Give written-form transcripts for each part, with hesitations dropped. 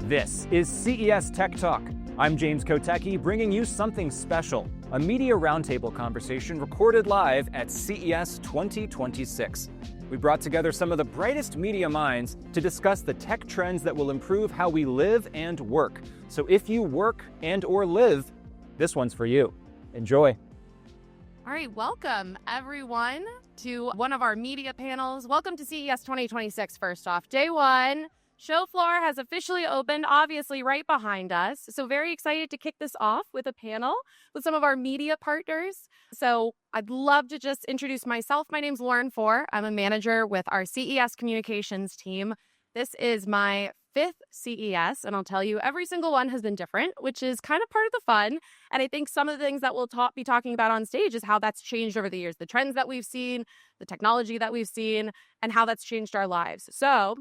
This is CES Tech Talk. I'm James Kotecki, bringing you something special, a media roundtable conversation recorded live at CES 2026. We brought together some of the brightest media minds to discuss the tech trends that will improve how we live and work. So if you work and or live, this one's for you. Enjoy. All right, welcome everyone to one of our media panels. Welcome to CES 2026, first off. Day one. Show floor has officially opened, obviously right behind us. So very excited to kick this off with a panel with some of our media partners. So I'd love to just introduce myself. My name's Lauren Four. I'm a manager with our CES communications team. This is my fifth CES, and I'll tell you, every single one has been different, which is kind of part of the fun. And I think some of the things that we'll be talking about on stage is how that's changed over the years, the trends that we've seen, the technology that we've seen, and how that's changed our lives. So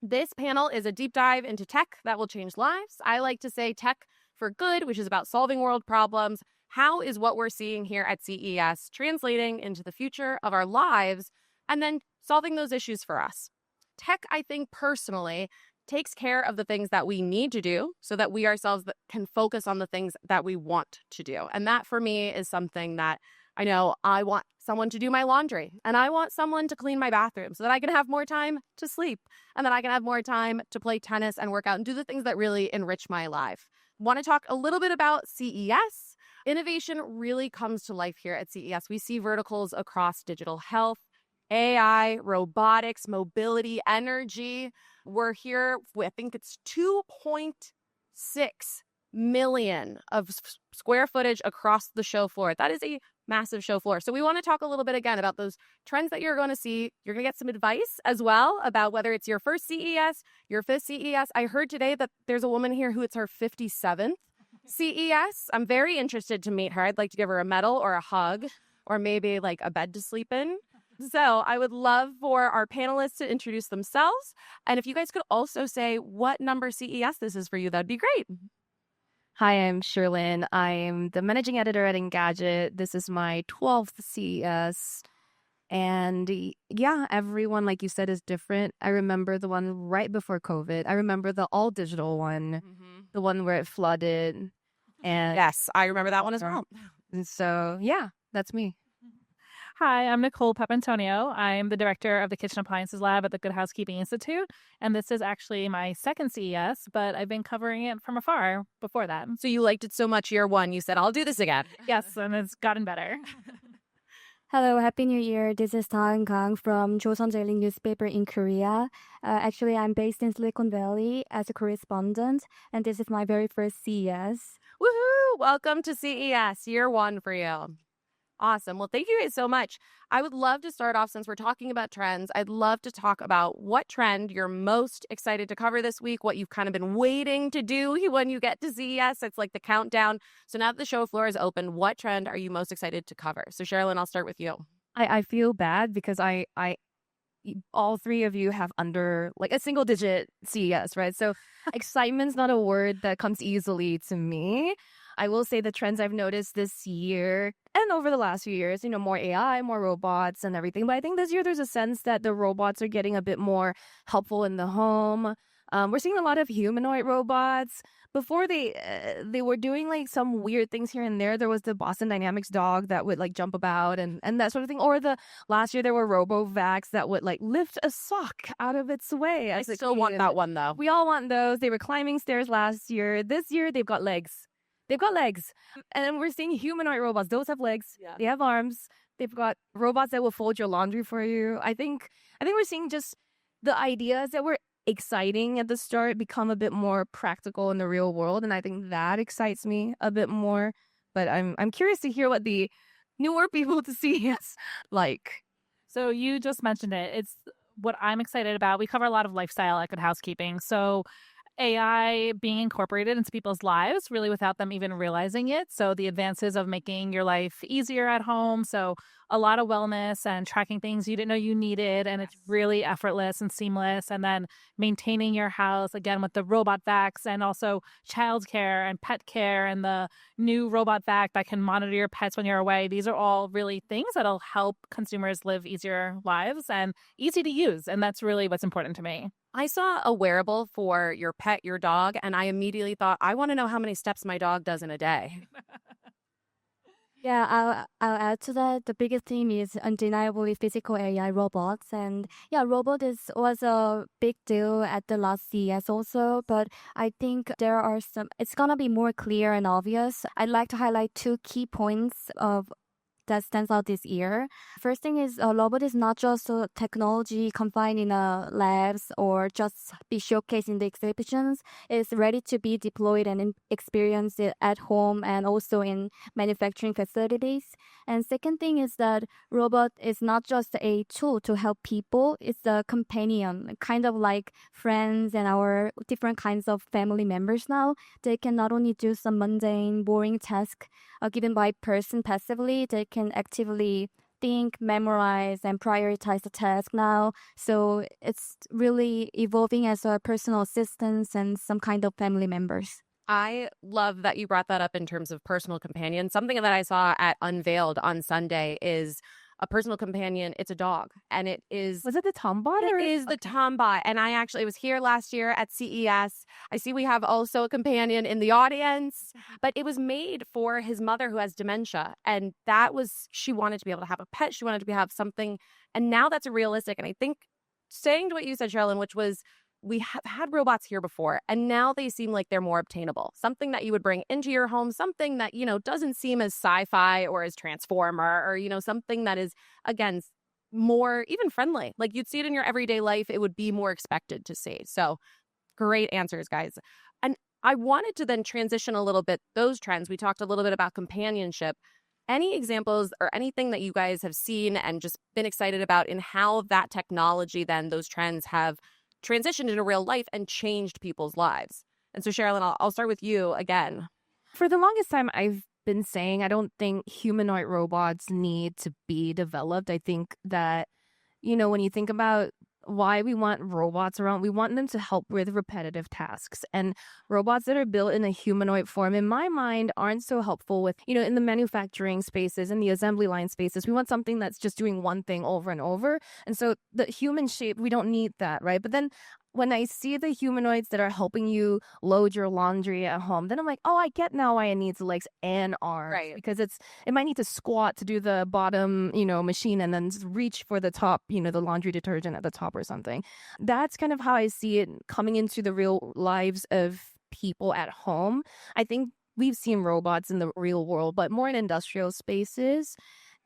this panel is a deep dive into tech that will change lives. I like to say tech for good, which is about solving world problems. How is what we're seeing here at CES translating into the future of our lives and then solving those issues for us? Tech, I think personally, takes care of the things that we need to do so that we ourselves can focus on the things that we want to do. And that for me is something that I know I want someone to do my laundry and I want someone to clean my bathroom so that I can have more time to sleep and that I can have more time to play tennis and work out and do the things that really enrich my life. Want to talk a little bit about CES? Innovation really comes to life here at CES. We see verticals across digital health, AI, robotics, mobility, energy. We're here, I think it's 2.6 million of square footage across the show floor. That is a massive show floor. So we want to talk a little bit again about those trends that you're going to see. You're going to get some advice as well about whether it's your first CES, your fifth CES. I heard today that there's a woman here who it's her 57th CES. I'm very interested to meet her. I'd like to give her a medal or a hug or maybe like a bed to sleep in. So I would love for our panelists to introduce themselves. And if you guys could also say what number CES this is for you, that'd be great. Hi, I'm Sherlyn. I'm the managing editor at Engadget. This is my 12th CES. And yeah, everyone, like you said, is different. I remember the one right before COVID. I remember the all digital one, the one where it flooded. And yes, I remember that one as well. And so, yeah, that's me. Hi, I'm Nicole Papantonio. I'm the director of the Kitchen Appliances Lab at the Good Housekeeping Institute, and this is actually my second CES, but I've been covering it from afar before that. So you liked it so much year one, you said, I'll do this again. Yes, and it's gotten better. Hello, Happy New Year. This is Ta Kang from Joseon Daily newspaper in Korea. Actually, I'm based in Silicon Valley as a correspondent, and this is my very first CES. Woohoo! Welcome to CES, year one for you. Awesome. Well, thank you guys so much. I would love to start off, since we're talking about trends, I'd love to talk about what trend you're most excited to cover this week, what you've kind of been waiting to do when you get to CES. It's like the countdown. So now that the show floor is open, what trend are you most excited to cover? So Sherilyn, I'll start with you. I feel bad because I all three of you have under like a single digit CES, right? So excitement's not a word that comes easily to me. I will say the trends I've noticed this year and over the last few years, more AI, more robots and everything. But I think this year there's a sense that the robots are getting a bit more helpful in the home. We're seeing a lot of humanoid robots. Before they were doing like some weird things here and there. There was the Boston Dynamics dog that would like jump about and that sort of thing. Or last year there were RoboVacs that would like lift a sock out of its way. I still want that one though. We all want those. They were climbing stairs last year. This year they've got legs. They've got legs. And then we're seeing humanoid robots. Those have legs. Yeah. They have arms. They've got robots that will fold your laundry for you. I think we're seeing just the ideas that were exciting at the start become a bit more practical in the real world. And I think that excites me a bit more. But I'm curious to hear what the newer people to see is like. So you just mentioned it. It's what I'm excited about. We cover a lot of lifestyle at Good Housekeeping. So AI being incorporated into people's lives really without them even realizing it. So the advances of making your life easier at home. So a lot of wellness and tracking things you didn't know you needed. And it's really effortless and seamless. And then maintaining your house, again, with the robot vacs and also childcare and pet care and the new robot vac that can monitor your pets when you're away. These are all really things that'll help consumers live easier lives and easy to use. And that's really what's important to me. I saw a wearable for your pet, your dog, and I immediately thought, I want to know how many steps my dog does in a day. Yeah, I'll add to that. The biggest theme is undeniably physical AI robots, and yeah, was a big deal at the last CES also. But I think there are some. It's gonna be more clear and obvious. I'd like to highlight two key points of that stands out this year. First thing is, robot is not just a technology confined in labs or just be showcased in the exhibitions. It's ready to be deployed and experienced at home and also in manufacturing facilities. And second thing is that robot is not just a tool to help people. It's a companion, kind of like friends and our different kinds of family members now. They can not only do some mundane, boring tasks given by person passively, they can actively think, memorize, and prioritize the task now. So it's really evolving as a personal assistants and some kind of family members. I love that you brought that up in terms of personal companion. Something that I saw at Unveiled on Sunday is a personal companion. It's a dog, and it is... Was it the Tombot? It is the Tombot, and it was here last year at CES. I see we have also a companion in the audience, but it was made for his mother who has dementia, and she wanted to be able to have a pet. She wanted to have something, and now that's realistic. And I think saying to what you said, Sherilyn, which was, we have had robots here before, and now they seem like they're more obtainable. Something that you would bring into your home, something that, doesn't seem as sci-fi or as Transformer or, something that is, again, more even friendly. Like you'd see it in your everyday life. It would be more expected to see. So great answers, guys. And I wanted to then transition a little bit those trends. We talked a little bit about companionship. Any examples or anything that you guys have seen and just been excited about in how that technology, then those trends have transitioned into real life and changed people's lives? And so, Sherilyn, I'll start with you again. For the longest time, I've been saying I don't think humanoid robots need to be developed. I think that, when you think about why we want robots around, we want them to help with repetitive tasks. And robots that are built in a humanoid form, in my mind, aren't so helpful with, in the manufacturing spaces, in the assembly line spaces. We want something that's just doing one thing over and over. And so the human shape, we don't need that, right? But then when I see the humanoids that are helping you load your laundry at home, then I'm like, oh, I get now why it needs legs and arms. Right. Because it might need to squat to do the bottom, machine and then reach for the top, the laundry detergent at the top or something. That's kind of how I see it coming into the real lives of people at home. I think we've seen robots in the real world, but more in industrial spaces.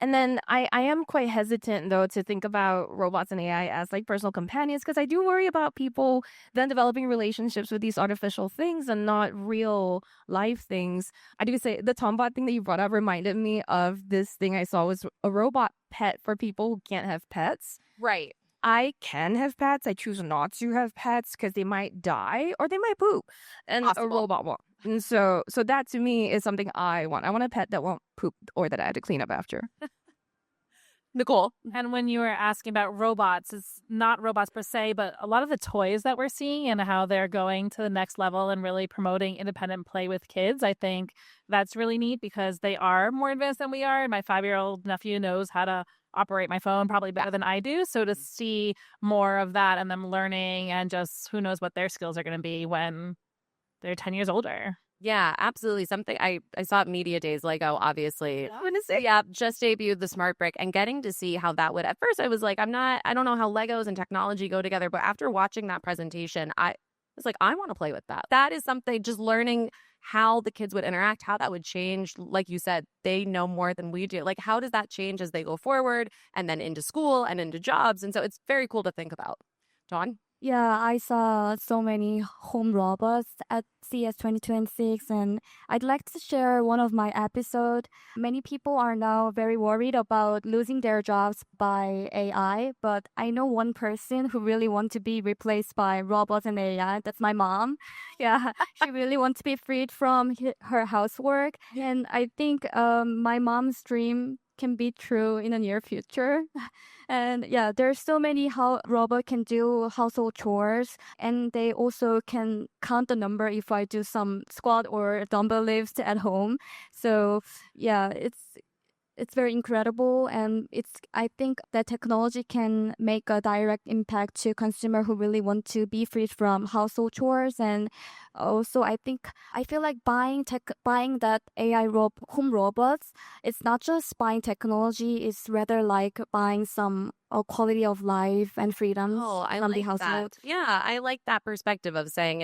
And then I am quite hesitant, though, to think about robots and AI as like personal companions, because I do worry about people then developing relationships with these artificial things and not real life things. I do say the Tombot thing that you brought up reminded me of this thing I saw was a robot pet for people who can't have pets. Right. I can have pets. I choose not to have pets because they might die or they might poop. And Possible. a robot won't. And so that to me is something I want. I want a pet that won't poop or that I had to clean up after. Nicole. And when you were asking about robots, it's not robots per se, but a lot of the toys that we're seeing and how they're going to the next level and really promoting independent play with kids. I think that's really neat because they are more advanced than we are. And my 5-year-old nephew knows how to operate my phone probably better than I do. So to see more of that and them learning and just who knows what their skills are going to be when they're 10 years older. Yeah, absolutely. Something I saw at Media Days, Lego, obviously. I'm going to say, Yeah, just debuted the Smart Brick, and getting to see how that would, at first I was like, I don't know how Legos and technology go together. But after watching that presentation, I was like, I want to play with that. That is something, just learning how the kids would interact, how that would change. Like you said, they know more than we do. Like, how does that change as they go forward and then into school and into jobs? And so it's very cool to think about. Dawn? Yeah, I saw so many home robots at CES 2026, and I'd like to share one of my episodes. Many people are now very worried about losing their jobs by AI, but I know one person who really wants to be replaced by robots and AI. That's my mom. Yeah, she really wants to be freed from her housework, and I think my mom's dream can be true in the near future. And yeah, there's so many how robot can do household chores, and they also can count the number if I do some squat or dumbbell lifts at home. So yeah, it's very incredible, and I think that technology can make a direct impact to consumer who really want to be free from household chores. And also I feel like buying that AI home robots, it's not just buying technology, it's rather like buying some quality of life and freedoms Oh, I from the like household. that. Yeah, I like that perspective of saying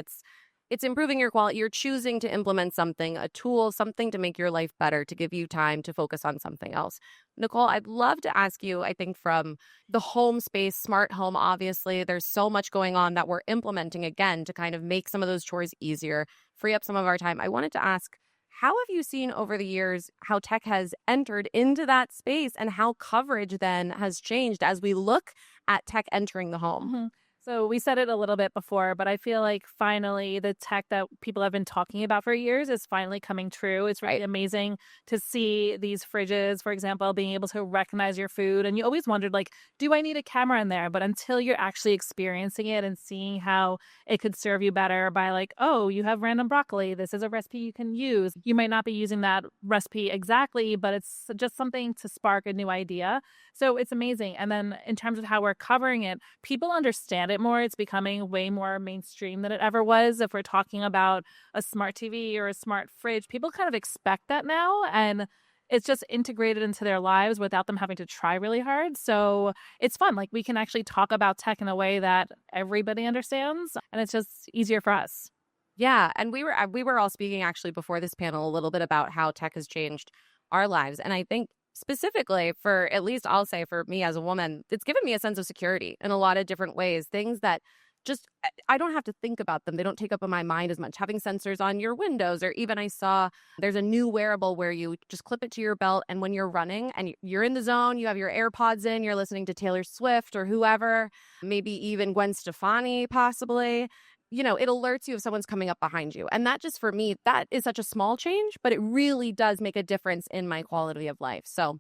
it's improving your quality. You're choosing to implement something, a tool, something to make your life better, to give you time to focus on something else. Nicole, I'd love to ask you, I think from the home space, smart home, obviously, there's so much going on that we're implementing again to kind of make some of those chores easier, free up some of our time. I wanted to ask, how have you seen over the years how tech has entered into that space and how coverage then has changed as we look at tech entering the home? Mhm. So we said it a little bit before, but I feel like finally the tech that people have been talking about for years is finally coming true. It's really Right. amazing to see these fridges, for example, being able to recognize your food. And you always wondered, like, do I need a camera in there? But until you're actually experiencing it and seeing how it could serve you better by like, oh, you have random broccoli. This is a recipe you can use. You might not be using that recipe exactly, but it's just something to spark a new idea. So it's amazing. And then in terms of how we're covering it, people understand it more. It's becoming way more mainstream than it ever was. If we're talking about a smart TV or a smart fridge, people kind of expect that now. And it's just integrated into their lives without them having to try really hard. So it's fun. Like we can actually talk about tech in a way that everybody understands. And it's just easier for us. Yeah, and we were all speaking actually before this panel a little bit about how tech has changed our lives, and I think specifically for at least I'll say for me as a woman, it's given me a sense of security in a lot of different ways. Things that just I don't have to think about them. They don't take up in my mind as much. Having sensors on your windows, or even I saw there's a new wearable where you just clip it to your belt, and when you're running and you're in the zone, you have your AirPods in, you're listening to Taylor Swift or whoever, maybe even Gwen Stefani possibly. It alerts you if someone's coming up behind you. And that just for me, that is such a small change, but it really does make a difference in my quality of life. So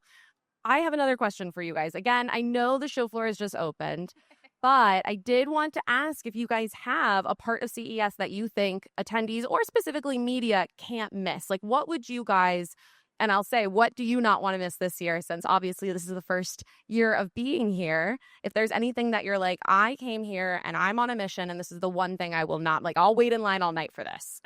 I have another question for you guys. Again, I know the show floor has just opened, but I did want to ask if you guys have a part of CES that you think attendees or specifically media can't miss. Like, what would you guys, and I'll say, what do you not want to miss this year? Since obviously this is the first year of being here. If there's anything that you're like, I came here and I'm on a mission and this is the one thing I will not, like, I'll wait in line all night for this.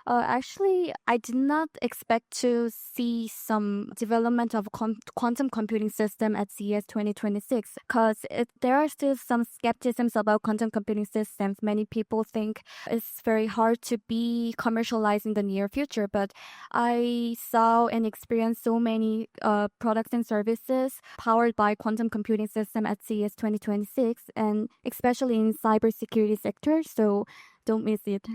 Actually, I did not expect to see some development of quantum computing system at CES 2026 because there are still some skepticisms about quantum computing systems. Many people think it's very hard to be commercialized in the near future, but I saw and experienced so many products and services powered by quantum computing system at CES 2026, and especially in cybersecurity sector. So don't miss it.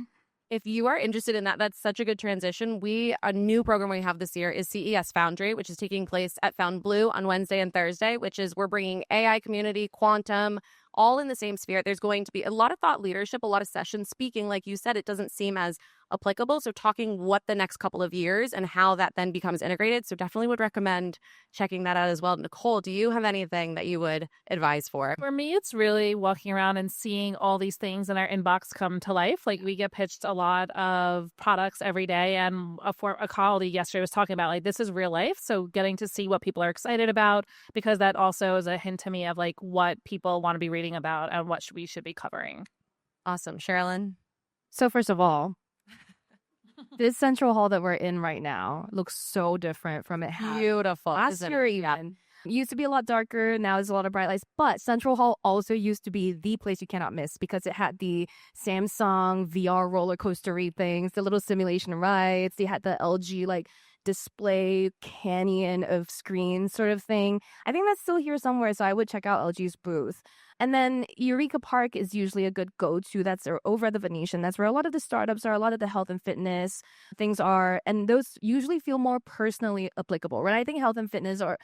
If you are interested in that, that's such a good transition. A new program we have this year is CES Foundry, which is taking place at Found Blue on Wednesday and Thursday, which is we're bringing AI community, quantum, all in the same sphere. There's going to be a lot of thought leadership, a lot of sessions speaking. Like you said, it doesn't seem as applicable. So talking what the next couple of years and how that then becomes integrated. So definitely would recommend checking that out as well. Nicole, do you have anything that you would advise for? For me, it's really walking around and seeing all these things in our inbox come to life. Like we get pitched a lot of products every day. And a colleague yesterday was talking about like, this is real life. So getting to see what people are excited about, because that also is a hint to me of like what people want to be reading about and what we should be covering. Awesome. Sherilyn? So first of all, this central hall that we're in right now looks so different from it had Beautiful. last isn't year it? even. It used to be a lot darker. Now there's a lot of bright lights. But Central Hall also used to be the place you cannot miss because it had the Samsung VR roller coastery things, the little simulation rides. They had the LG like display canyon of screens sort of thing. I think that's still here somewhere. So I would check out LG's booth. And then Eureka Park is usually a good go-to. That's over at the Venetian. That's where a lot of the startups are, a lot of the health and fitness things are. And those usually feel more personally applicable, right? I think health and fitness are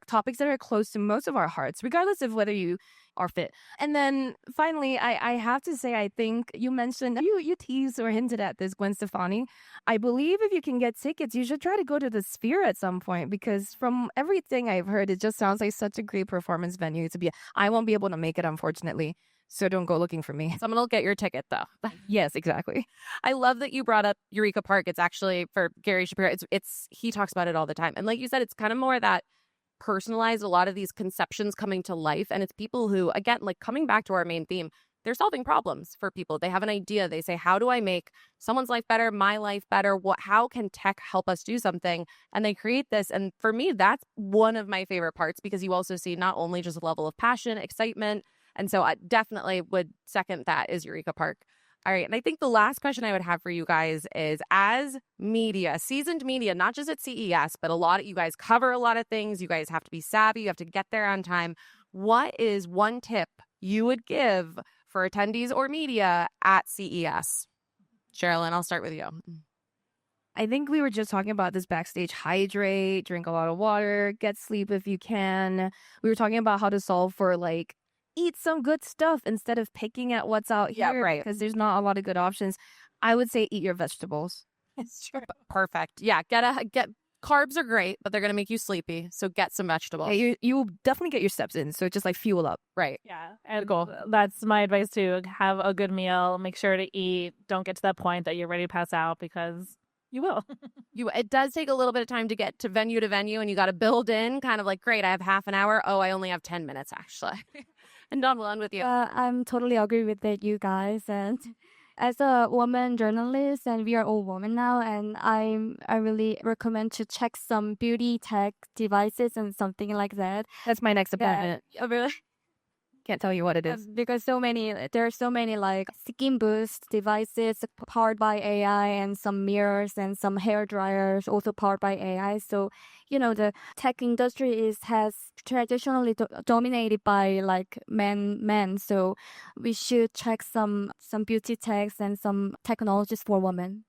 topics that are close to most of our hearts, regardless of whether you are fit. And then finally, I have to say, I think you mentioned, you teased or hinted at this, Gwen Stefani. I believe if you can get tickets, you should try to go to the Sphere at some point, because from everything I've heard, it just sounds like such a great performance venue to be. I won't be able to make it, unfortunately. So don't go looking for me. Someone will get your ticket, though. Yes, exactly. I love that you brought up Eureka Park. It's actually, for Gary Shapiro, it's he talks about it all the time. And like you said, it's kind of more that personalized, a lot of these conceptions coming to life. And it's people who, again, like coming back to our main theme, they're solving problems for people. They have an idea. They say, how do I make someone's life better, my life better? How can tech help us do something? And they create this. And for me, that's one of my favorite parts, because you also see not only just a level of passion, excitement. And so I definitely would second that is Eureka Park. All right. And I think the last question I would have for you guys is, as media, seasoned media, not just at CES, but you guys cover a lot of things. You guys have to be savvy. You have to get there on time. What is one tip you would give for attendees or media at CES? Sherilyn, I'll start with you. I think we were just talking about this backstage. Hydrate, drink a lot of water, get sleep if you can. We were talking about how to solve for eat some good stuff instead of picking at what's out here. Yeah, right. Because there's not a lot of good options. I would say eat your vegetables. It's true. Perfect. Yeah, get carbs are great, but they're gonna make you sleepy. So get some vegetables. Yeah, you will definitely get your steps in. So just fuel up. Right. Yeah. And that's my advice too. Have a good meal. Make sure to eat. Don't get to that point that you're ready to pass out, because you will. It does take a little bit of time to get to venue, and you got to build in kind of great, I have half an hour. Oh, I only have 10 minutes actually. And Dawn, we'll end with you. I'm totally agree with that, you guys. And as a woman journalist, and we are all women now, and I really recommend to check some beauty tech devices and something like that. That's my next appointment. Yeah, really. Can't tell you what it is. Because there are so many skin boost devices powered by AI, and some mirrors and some hair dryers also powered by AI. So, the tech industry has traditionally dominated by men. So we should check some beauty techs and some technologies for women.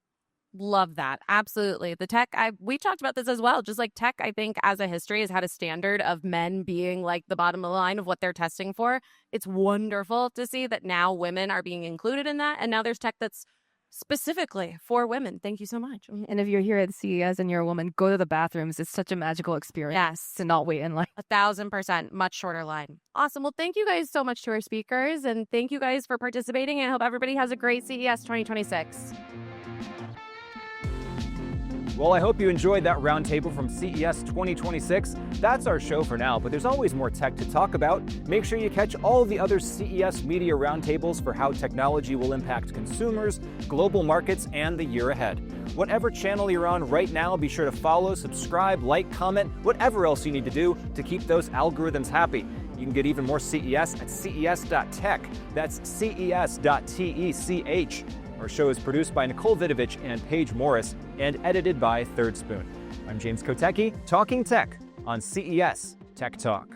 Love that. Absolutely. The tech, we talked about this as well. Just tech, I think, as a history, has had a standard of men being the bottom of the line of what they're testing for. It's wonderful to see that now women are being included in that. And now there's tech that's specifically for women. Thank you so much. And if you're here at CES and you're a woman, go to the bathrooms. It's such a magical experience. Yes. To not wait in line. 1,000%. Much shorter line. Awesome. Well, thank you guys so much to our speakers. And thank you guys for participating. And I hope everybody has a great CES 2026. Well, I hope you enjoyed that roundtable from CES 2026. That's our show for now, but there's always more tech to talk about. Make sure you catch all the other CES media roundtables for how technology will impact consumers, global markets, and the year ahead. Whatever channel you're on right now, be sure to follow, subscribe, like, comment, whatever else you need to do to keep those algorithms happy. You can get even more CES at ces.tech. That's ces.tech. Our show is produced by Nicole Vidovich and Paige Morris and edited by Third Spoon. I'm James Kotecki, talking tech on CES Tech Talk.